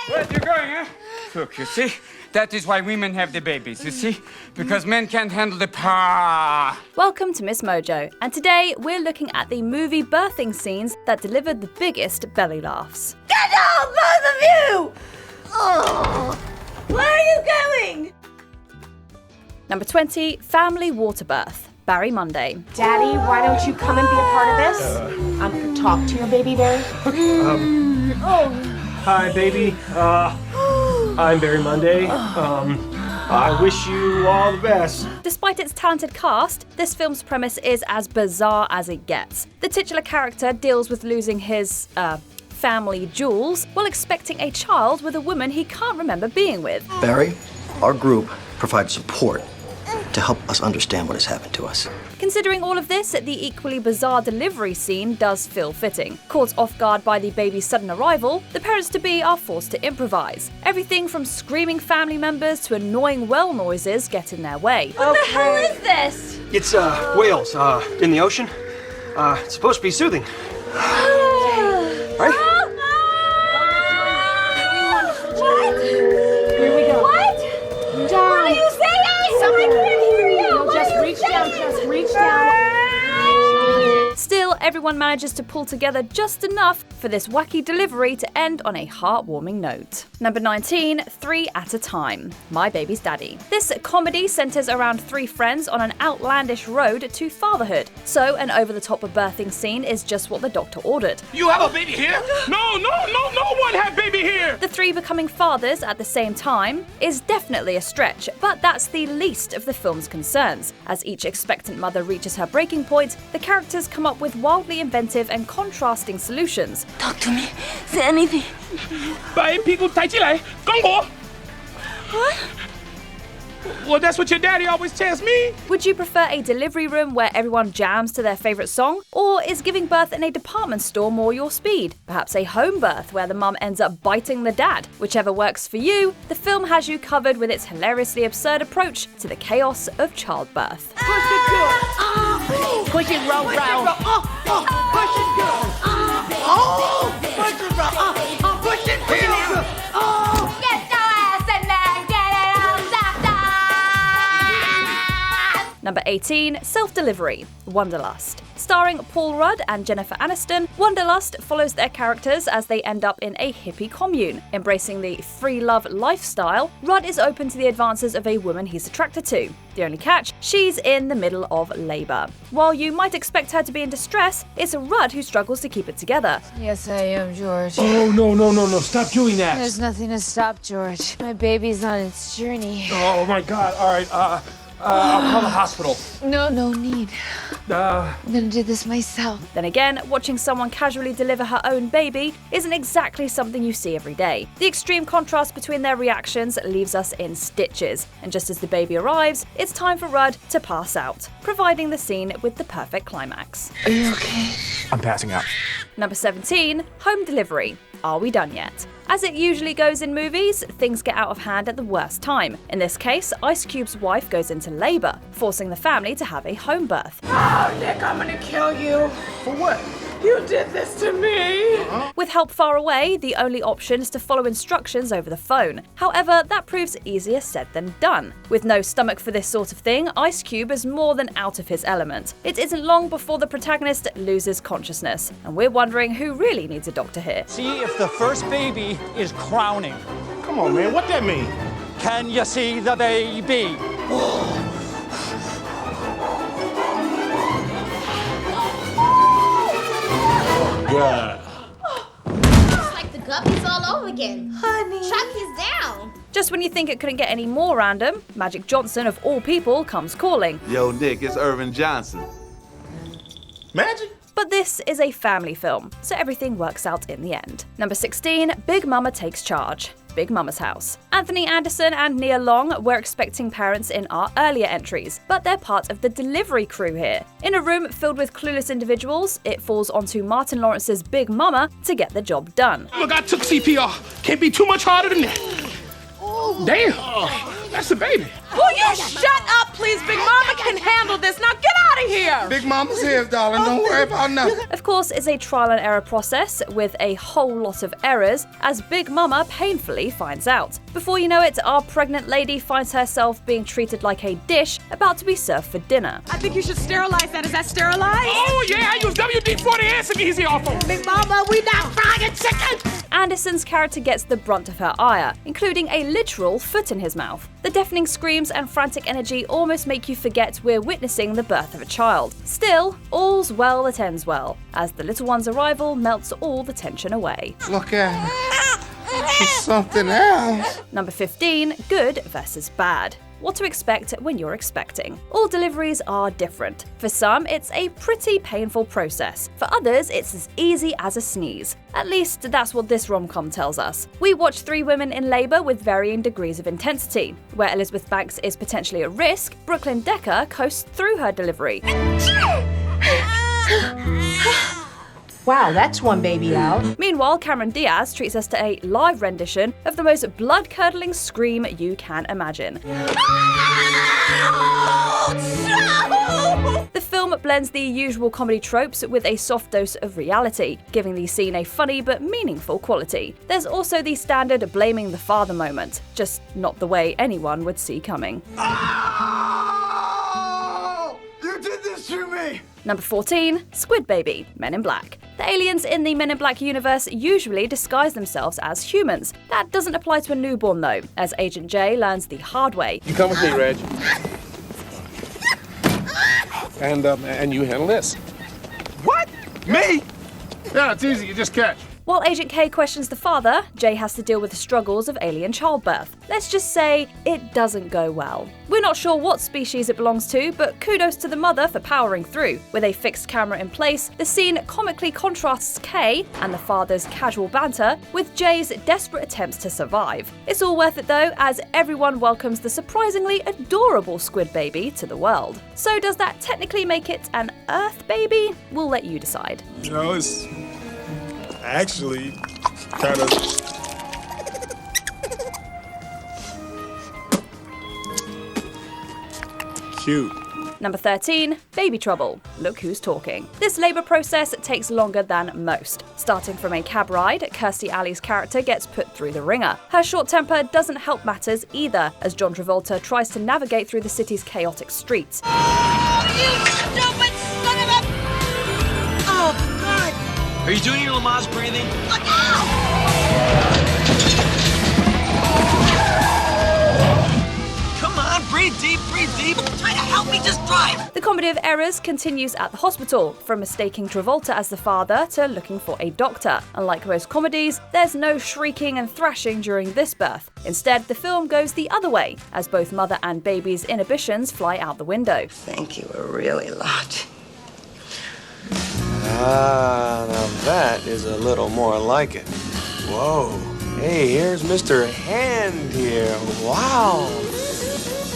Where you going, eh? Look, you see? That is why women have the babies, you see? Because men can't handle the power. Welcome to MsMojo, and today we're looking at the movie birthing scenes that delivered the biggest belly laughs. Get out, both of you! Oh, where are you going? Number 20, Family Water Birth. Barry Monday. Daddy, why don't you come and be a part of this? Talk to your baby, Barry. Hi, baby. I'm Barry Monday. I wish you all the best. Despite its talented cast, this film's premise is as bizarre as it gets. The titular character deals with losing his, family jewels while expecting a child with a woman he can't remember being with. Barry, our group provides support to help us understand what has happened to us. Considering all of this, the equally bizarre delivery scene does feel fitting. Caught off guard by the baby's sudden arrival, the parents-to-be are forced to improvise. Everything from screaming family members to annoying well noises get in their way. What the hell is this? It's whales in the ocean. It's supposed to be soothing. Right? What? Here we go. What? Down. What are you saying? I can't hear you. What Just are you reach down, saying? just reach down. Still, everyone manages to pull together just enough for this wacky delivery to end on a heartwarming note. Number 19, 3 at a Time. My Baby's Daddy. This comedy centers around 3 friends on an outlandish road to fatherhood. So, an over-the-top birthing scene is just what the doctor ordered. You have a baby here? No one have baby here! The 3 becoming fathers at the same time is definitely a stretch, but that's the least of the film's concerns. As each expectant mother reaches her breaking point, the characters come up with wildly inventive and contrasting solutions. Talk to me. Say anything. 把屁股抬起来，跟我。 What? Well, that's what your daddy always tells me. Would you prefer a delivery room where everyone jams to their favourite song? Or is giving birth in a department store more your speed? Perhaps a home birth where the mum ends up biting the dad? Whichever works for you, the film has you covered with its hilariously absurd approach to the chaos of childbirth. Push it, girl. Push it, roll, roll. Push it, girl. Push it, girl. Push it, girl. Get your ass in there and get it on top. Number 18, Self-Delivery, Wanderlust. Starring Paul Rudd and Jennifer Aniston, Wanderlust follows their characters as they end up in a hippie commune. Embracing the free love lifestyle, Rudd is open to the advances of a woman he's attracted to. The only catch, she's in the middle of labour. While you might expect her to be in distress, it's Rudd who struggles to keep it together. Yes, I am, George. Oh, no. Stop doing that. There's nothing to stop, George. My baby's on its journey. Oh, my God. All right. I'll call the hospital. No need. I'm gonna do this myself. Then again, watching someone casually deliver her own baby isn't exactly something you see every day. The extreme contrast between their reactions leaves us in stitches, and just as the baby arrives, it's time for Rudd to pass out, providing the scene with the perfect climax. Are you okay? I'm passing out. Number 17, Home Delivery. Are we done yet? As it usually goes in movies, things get out of hand at the worst time. In this case, Ice Cube's wife goes into labour, forcing the family to have a home birth. Oh, Nick, I'm gonna kill you. For what? You did this to me. With help far away, the only option is to follow instructions over the phone. However, that proves easier said than done. With no stomach for this sort of thing, Ice Cube is more than out of his element. It isn't long before the protagonist loses consciousness, and we're wondering who really needs a doctor here. See if the first baby is crowning. Come on, man. What that mean? Can you see the baby? God. It's like the guppies all over again. Honey. Chuck is down. Just when you think it couldn't get any more random, Magic Johnson, of all people, comes calling. Yo, Nick, it's Irvin Johnson. Magic? But this is a family film, so everything works out in the end. Number 16, Big Mama Takes Charge. Big Mama's House. Anthony Anderson and Nia Long were expecting parents in our earlier entries, but they're part of the delivery crew here. In a room filled with clueless individuals, it falls onto Martin Lawrence's Big Mama to get the job done. Look, I took CPR. Can't be too much harder than that. Damn. That's the baby. Will you shut up, please. Big Mama can handle this. Now get out of here. Big Mama's here, darling. Don't worry about nothing. Of course, it's a trial and error process with a whole lot of errors, as Big Mama painfully finds out. Before you know it, our pregnant lady finds herself being treated like a dish about to be served for dinner. I think you should sterilize that. Is that sterilized? Oh, yeah, I use WD-40 and some Easy Awful. Big Mama, we not frying chicken. Anderson's character gets the brunt of her ire, including a literal foot in his mouth. The deafening screams and frantic energy almost make you forget we're witnessing the birth of a child. Still, all's well that ends well, as the little one's arrival melts all the tension away. Look at her. She's something else. Number 15, good versus bad. What to expect when you're expecting. All deliveries are different. For some, it's a pretty painful process. For others, it's as easy as a sneeze. At least, that's what this rom-com tells us. We watch 3 women in labour with varying degrees of intensity. Where Elizabeth Banks is potentially at risk, Brooklyn Decker coasts through her delivery. Wow, that's one baby out. Meanwhile, Cameron Diaz treats us to a live rendition of the most blood-curdling scream you can imagine. The film blends the usual comedy tropes with a soft dose of reality, giving the scene a funny but meaningful quality. There's also the standard blaming the father moment, just not the way anyone would see coming. Oh! You did this to me! Number 14, Squid Baby, Men in Black. The aliens in the Men in Black universe usually disguise themselves as humans. That doesn't apply to a newborn though, as Agent J learns the hard way. You come with me, Reg. And you handle this. What? Me? Yeah, it's easy. You just catch. While Agent K questions the father, Jay has to deal with the struggles of alien childbirth. Let's just say it doesn't go well. We're not sure what species it belongs to, but kudos to the mother for powering through. With a fixed camera in place, the scene comically contrasts K and the father's casual banter with Jay's desperate attempts to survive. It's all worth it though, as everyone welcomes the surprisingly adorable squid baby to the world. So does that technically make it an Earth baby? We'll let you decide. You know, it's actually kind of cute. Number 13, Baby Trouble. Look who's talking. This labour process takes longer than most. Starting from a cab ride, Kirstie Alley's character gets put through the ringer. Her short temper doesn't help matters either, as John Travolta tries to navigate through the city's chaotic streets. Oh, you stupid son of a... Oh, God. Are you doing your Lamaze breathing? Look out! Come on, breathe deep, breathe deep. Try to help me, just drive. The comedy of errors continues at the hospital, from mistaking Travolta as the father to looking for a doctor. Unlike most comedies, there's no shrieking and thrashing during this birth. Instead, the film goes the other way, as both mother and baby's inhibitions fly out the window. Thank you a really lot. Ah, now that is a little more like it. Whoa. Hey, here's Mr. Hand here. Wow.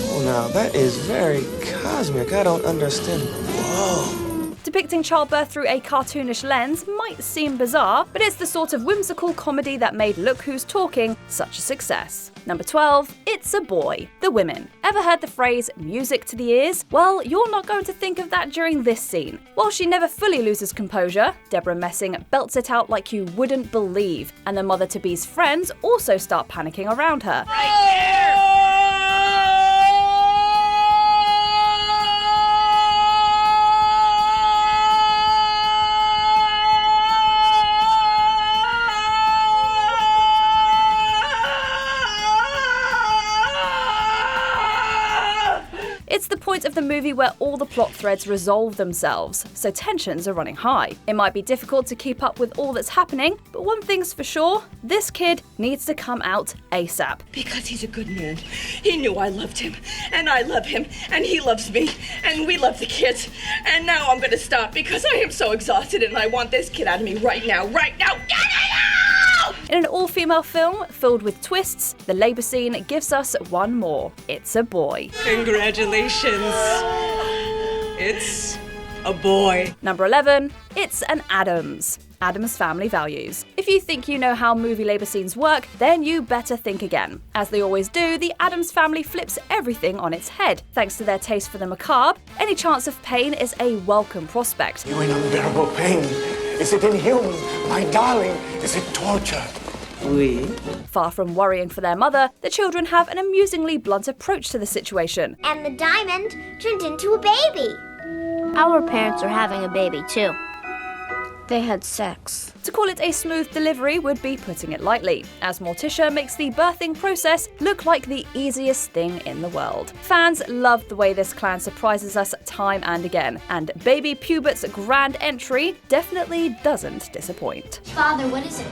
Oh, now that is very cosmic. I don't understand. Whoa. Depicting childbirth through a cartoonish lens might seem bizarre, but it's the sort of whimsical comedy that made Look Who's Talking such a success. Number 12, It's a Boy, The Women. Ever heard the phrase music to the ears? Well, you're not going to think of that during this scene. While she never fully loses composure, Deborah Messing belts it out like you wouldn't believe, and the mother-to-be's friends also start panicking around her. It's the point of the movie where all the plot threads resolve themselves, so tensions are running high. It might be difficult to keep up with all that's happening, but one thing's for sure, this kid needs to come out ASAP. Because he's a good man. He knew I loved him, and I love him, and he loves me, and we love the kids. And now I'm gonna stop because I am so exhausted and I want this kid out of me right now, right now. Get it out! In an all-female film filled with twists, the labour scene gives us one more. It's a boy. Congratulations. It's a boy. Number 11, It's an Addams. Addams Family Values. If you think you know how movie labour scenes work, then you better think again. As they always do, the Addams family flips everything on its head. Thanks to their taste for the macabre, any chance of pain is a welcome prospect. You're in unbearable pain. Is it inhuman? My darling, is it torture? Oui. Far from worrying for their mother, the children have an amusingly blunt approach to the situation. And the diamond turned into a baby. Our parents are having a baby too. They had sex. To call it a smooth delivery would be putting it lightly, as Morticia makes the birthing process look like the easiest thing in the world. Fans love the way this clan surprises us time and again, and baby Pubert's grand entry definitely doesn't disappoint. Father, what is it?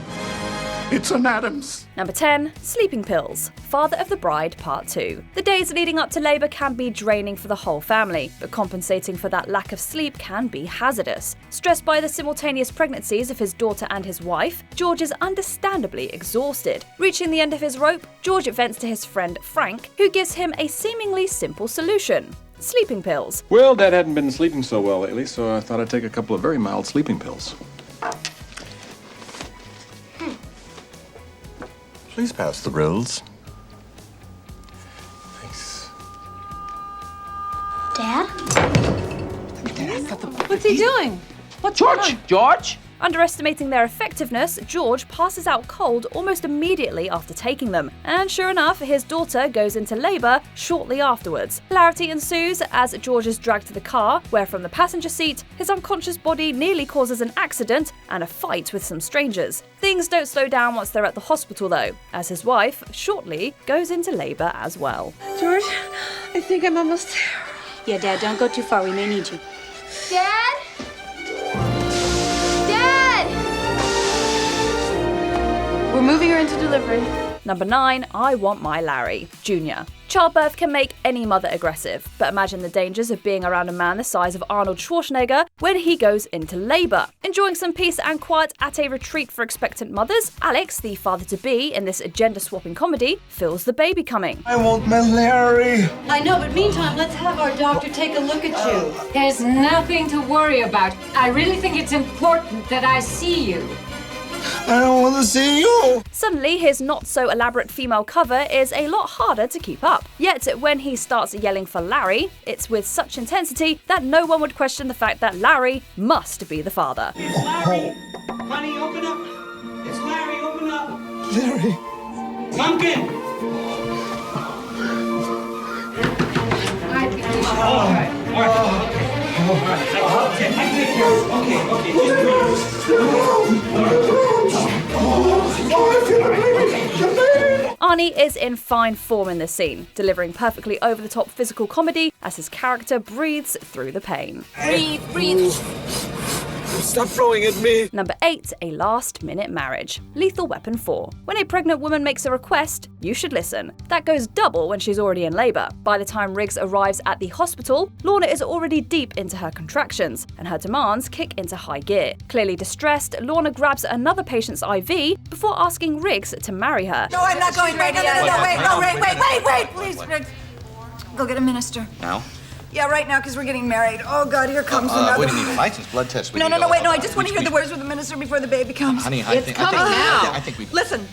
It's an Addams. Number 10. Sleeping Pills. Father of the Bride Part 2. The days leading up to labour can be draining for the whole family, but compensating for that lack of sleep can be hazardous. Stressed by the simultaneous pregnancies of his daughter and his wife, George is understandably exhausted. Reaching the end of his rope, George vents to his friend Frank, who gives him a seemingly simple solution. Sleeping pills. Well, Dad hadn't been sleeping so well lately, so I thought I'd take a couple of very mild sleeping pills. Please pass the rolls. Thanks. Dad? What's he doing? What's George! George! Underestimating their effectiveness, George passes out cold almost immediately after taking them, and sure enough, his daughter goes into labour shortly afterwards. Hilarity ensues as George is dragged to the car, where from the passenger seat, his unconscious body nearly causes an accident and a fight with some strangers. Things don't slow down once they're at the hospital though, as his wife shortly goes into labour as well. George, I think I'm almost there. Yeah, Dad, don't go too far. We may need you. Dad? We're moving her into delivery. Number 9. I Want My Larry, Jr. Childbirth can make any mother aggressive, but imagine the dangers of being around a man the size of Arnold Schwarzenegger when he goes into labour. Enjoying some peace and quiet at a retreat for expectant mothers, Alex, the father-to-be in this gender-swapping comedy, feels the baby coming. I want my Larry. I know, but meantime, let's have our doctor take a look at you. There's nothing to worry about. I really think it's important that I see you. I don't want to see you. Suddenly, his not-so-elaborate female cover is a lot harder to keep up. Yet, when he starts yelling for Larry, it's with such intensity that no one would question the fact that Larry must be the father. It's Larry! Honey, open up! It's Larry, open up! Larry. Pumpkin! All right. Arnie is in fine form in this scene, delivering perfectly over-the-top physical comedy as his character breathes through the pain. Breathe. Stop throwing at me. Number 8. A last-minute marriage. Lethal Weapon 4. When a pregnant woman makes a request, you should listen. That goes double when she's already in labour. By the time Riggs arrives at the hospital, Lorna is already deep into her contractions, and her demands kick into high gear. Clearly distressed, Lorna grabs another patient's IV before asking Riggs to marry her. No, I'm not going. Wait, wait, please, Riggs. Go get a minister. Now? Yeah, right now, because we're getting married. Oh, God, here comes another... We didn't need license, blood test. No, wait, I just want to hear the words with the minister before the baby comes. Honey, I think we... Listen,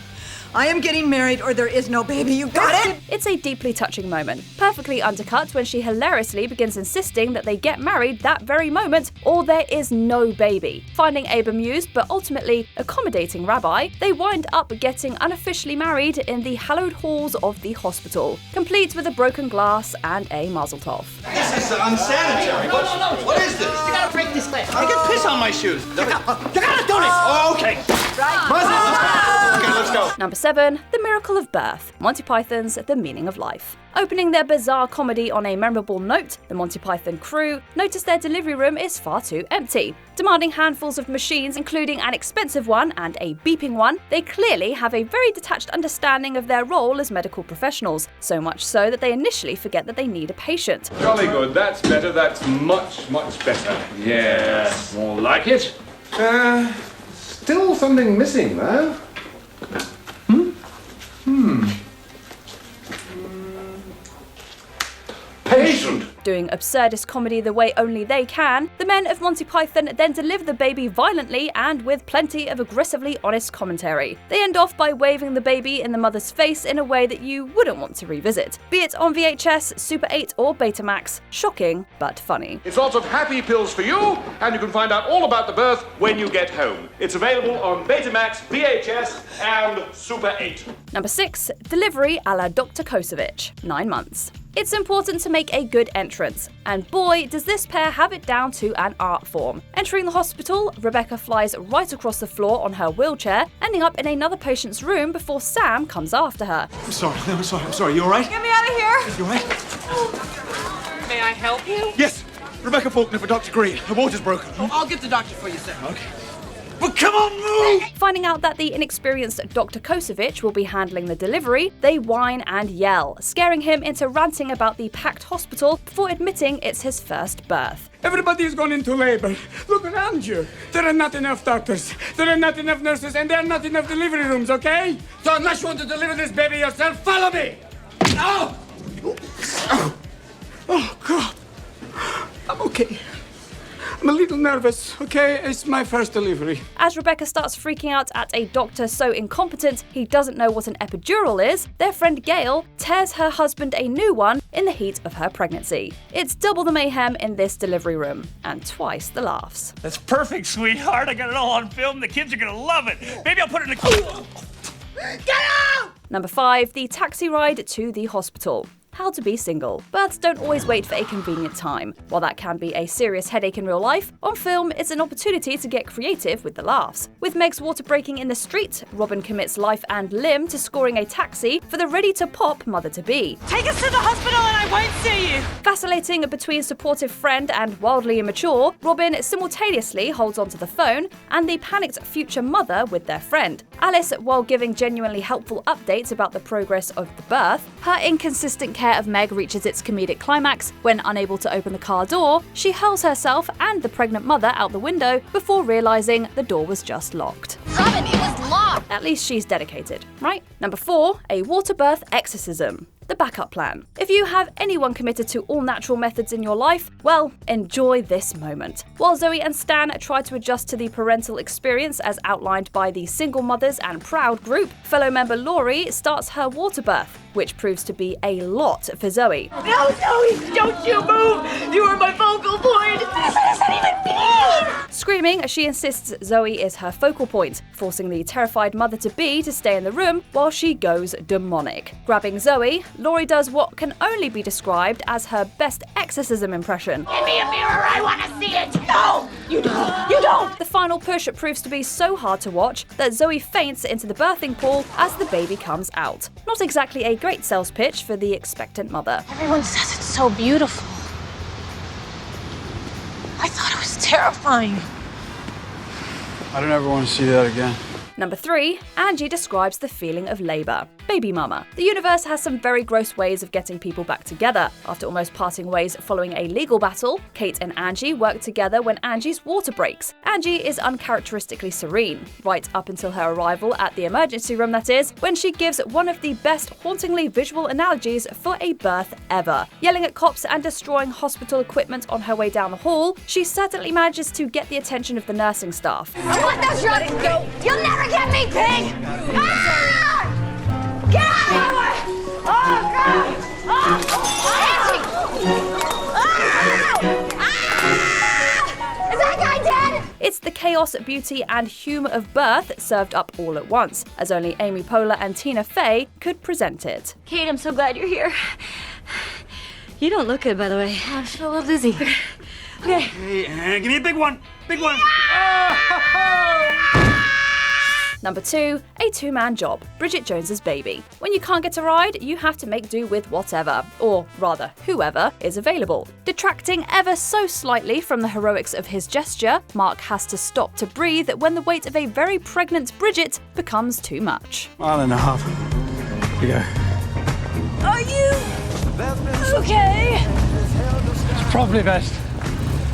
I am getting married or there is no baby, you got it? It's a deeply touching moment, perfectly undercut when she hilariously begins insisting that they get married that very moment or there is no baby. Finding a bemused but ultimately accommodating rabbi, they wind up getting unofficially married in the hallowed halls of the hospital, complete with a broken glass and a mazel tov. This is unsanitary. No. What is this? You gotta break this glass. I get piss on my shoes. You gotta do this! Oh, okay. Okay, let's go. Number 7. The Miracle of Birth. Monty Python's The Meaning of Life. Opening their bizarre comedy on a memorable note, the Monty Python crew notice their delivery room is far too empty. Demanding handfuls of machines, including an expensive one and a beeping one, they clearly have a very detached understanding of their role as medical professionals, so much so that they initially forget that they need a patient. Jolly good. That's better. That's much better. Yes. More like it. Still something missing, though. Patient. Doing absurdist comedy the way only they can, the men of Monty Python then deliver the baby violently and with plenty of aggressively honest commentary. They end off by waving the baby in the mother's face in a way that you wouldn't want to revisit. Be it on VHS, Super 8 or Betamax, shocking but funny. It's lots of happy pills for you, and you can find out all about the birth when you get home. It's available on Betamax, VHS, and Super 8. Number 6. Delivery a la Dr. Kosevich, 9 months. It's important to make a good entrance, and boy, does this pair have it down to an art form. Entering the hospital, Rebecca flies right across the floor on her wheelchair, ending up in another patient's room before Sam comes after her. I'm sorry. You all right? Get me out of here! You all right? May I help you? Yes. Rebecca Faulkner for Dr. Green. Her water's broken. Oh, I'll get the doctor for you, sir. Okay. Well, come on, move! Finding out that the inexperienced Dr. Kosevich will be handling the delivery, they whine and yell, scaring him into ranting about the packed hospital before admitting it's his first birth. Everybody is going into labor. Look around you. There are not enough doctors, there are not enough nurses, and there are not enough delivery rooms, okay? So unless you want to deliver this baby yourself, follow me! Oh! Oh, God. I'm okay. I'm a little nervous, okay? It's my first delivery. As Rebecca starts freaking out at a doctor so incompetent he doesn't know what an epidural is, their friend Gail tears her husband a new one in the heat of her pregnancy. It's double the mayhem in this delivery room, and twice the laughs. That's perfect, sweetheart. I got it all on film. The kids are gonna love it. Maybe I'll put it in the... Get out! Number 5. The taxi ride to the hospital. How to be single. Births don't always wait for a convenient time. While that can be a serious headache in real life, on film it's an opportunity to get creative with the laughs. With Meg's water breaking in the street, Robin commits life and limb to scoring a taxi for the ready-to-pop mother-to-be. Take us to the hospital and I won't see you! Vacillating between supportive friend and wildly immature, Robin simultaneously holds onto the phone and the panicked future mother with their friend. Alice, while giving genuinely helpful updates about the progress of the birth, her inconsistent care of Meg reaches its comedic climax when, unable to open the car door, she hurls herself and the pregnant mother out the window before realizing the door was just locked. Robin, it was locked! At least she's dedicated, right? Number 4, a water birth exorcism. The backup plan. If you have anyone committed to all natural methods in your life, well, enjoy this moment. While Zoe and Stan try to adjust to the parental experience as outlined by the Single Mothers and Proud group, fellow member Laurie starts her water birth, which proves to be a lot for Zoe. No, Zoe, don't you move! You are my focal point! What does that even mean? Screaming, she insists Zoe is her focal point, forcing the terrified mother-to-be to stay in the room while she goes demonic. Grabbing Zoe, Laurie does what can only be described as her best exorcism impression. Give me a mirror, I want to see it! No! You don't! You don't! The final push proves to be so hard to watch that Zoe faints into the birthing pool as the baby comes out. Not exactly a great sales pitch for the expectant mother. Everyone says it's so beautiful. I thought it was terrifying. I don't ever want to see that again. Number 3, Angie describes the feeling of labour. Baby mama. The universe has some very gross ways of getting people back together. After almost parting ways following a legal battle, Kate and Angie work together when Angie's water breaks. Angie is uncharacteristically serene, right up until her arrival at the emergency room, that is, when she gives one of the best hauntingly visual analogies for a birth ever. Yelling at cops and destroying hospital equipment on her way down the hall, she certainly manages to get the attention of the nursing staff. I want those drugs! Go! You'll never get me, pig! Ah! Get out of my way! Oh, God! Oh! Angie! Ah! Is that guy dead? It's the chaos, beauty, and humour of birth served up all at once, as only Amy Poehler and Tina Fey could present it. Kate, I'm so glad you're here. You don't look good, by the way. I'm still a little dizzy. Okay. Hey, give me a big one. Big one. Number 2, a two-man job, Bridget Jones's Baby. When you can't get a ride, you have to make do with whatever, or rather, whoever is available. Detracting ever so slightly from the heroics of his gesture, Mark has to stop to breathe when the weight of a very pregnant Bridget becomes too much. Mile and a half. Here you go. Are you okay? It's probably best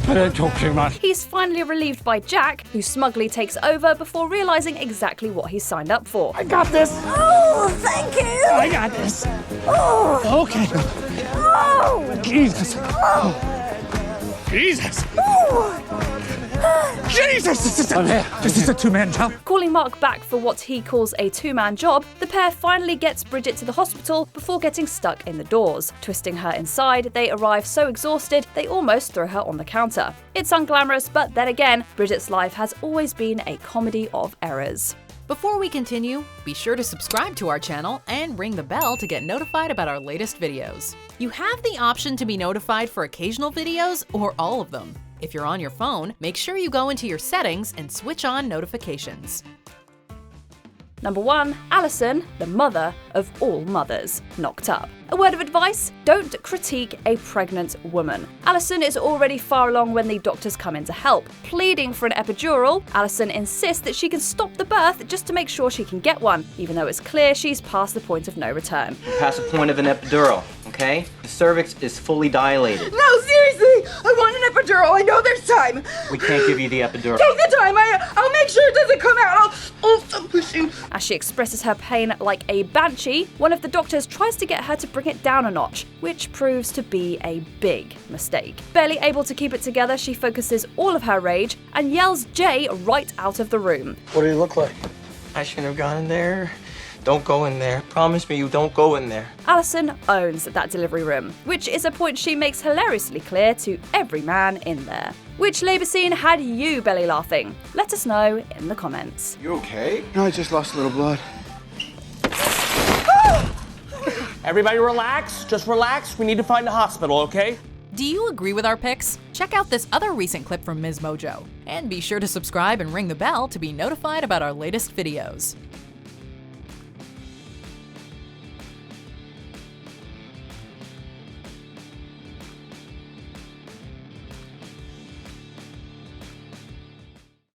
I don't talk too much. He's finally relieved by Jack, who smugly takes over before realising exactly what he's signed up for. I got this. Oh, thank you. I got this. Oh. Okay. Oh. Jesus. Jesus. Jesus! This is a two-man job. Calling Mark back for what he calls a two-man job, the pair finally gets Bridget to the hospital before getting stuck in the doors. Twisting her inside, they arrive so exhausted they almost throw her on the counter. It's unglamorous, but then again, Bridget's life has always been a comedy of errors. Before we continue, be sure to subscribe to our channel and ring the bell to get notified about our latest videos. You have the option to be notified for occasional videos or all of them. If you're on your phone, make sure you go into your settings and switch on notifications. Number 1. Alison, the mother of all mothers, knocked up. A word of advice: don't critique a pregnant woman. Alison is already far along when the doctors come in to help. Pleading for an epidural, Alison insists that she can stop the birth just to make sure she can get one, even though it's clear she's past the point of no return. Past the point of an epidural, okay? The cervix is fully dilated. No, seriously! I want an epidural. I know there's time. We can't give you the epidural. Take the time. I'll make sure it doesn't come out. I'll push you. As she expresses her pain like a banshee, one of the doctors tries to get her to bring it down a notch, which proves to be a big mistake. Barely able to keep it together, she focuses all of her rage and yells Jay right out of the room. What do you look like? I shouldn't have gone in there. Don't go in there. Promise me you don't go in there. Alison owns that delivery room, which is a point she makes hilariously clear to every man in there. Which labour scene had you belly laughing? Let us know in the comments. You okay? No, I just lost a little blood. Everybody relax. Just relax. We need to find a hospital, okay? Do you agree with our picks? Check out this other recent clip from MsMojo. And be sure to subscribe and ring the bell to be notified about our latest videos.